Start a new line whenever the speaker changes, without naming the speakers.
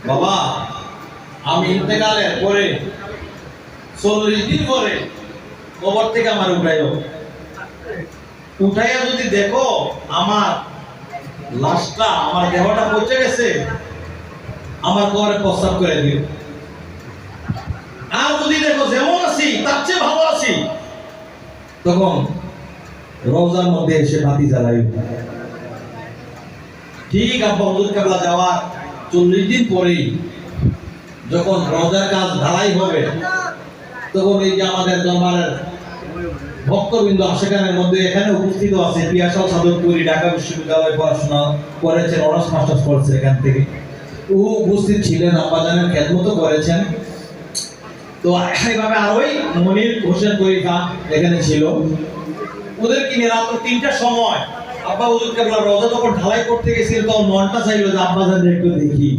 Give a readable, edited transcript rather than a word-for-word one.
বাবা আমি ইন্তেকালের পরে 40 দিন পরে কবর থেকে আমার উঠাইও, উঠাইয়া যদি দেখো আমার লাশটা, আমার দেহটা পচে গেছে, আমার কবরে প্রস্তাব করে দিও। আর যদি দেখো যেমন আছি তার চেয়ে ভালো আছি, তখন রওজার মধ্যে এসে বাতি জ্বালাই। ঠিক আব্বা হুজুর কেবলা যাওয়ার 40 দিন পরেই যখন রওজার কাজ ঢালাই হবে, তখন এই যে আমাদের দরবারের ভক্তবৃন্দ আশেখানের মধ্যে এখানে উপস্থিত আছে, পিয়াসাল সাধকপুরি ঢাকা বিশ্ববিদ্যালয়ে পড়াশোনা করেছেন, অনার্স মাস্টার্স করছে এখান থেকে, ও উপস্থিত ছিলেন, আব্বাজানের খেদমত করেছেন। তো এইভাবে আরোই মনির হোসেন পরীক্ষা এখানে ছিল। ওদের কিনে রাত 3টার সময় আব্বা হুজুর কেবলা রওজা যখন ঢালাই করতে গেছিল, তখন মনটা চাইলো যে আব্বাজানকে একটু দেখি।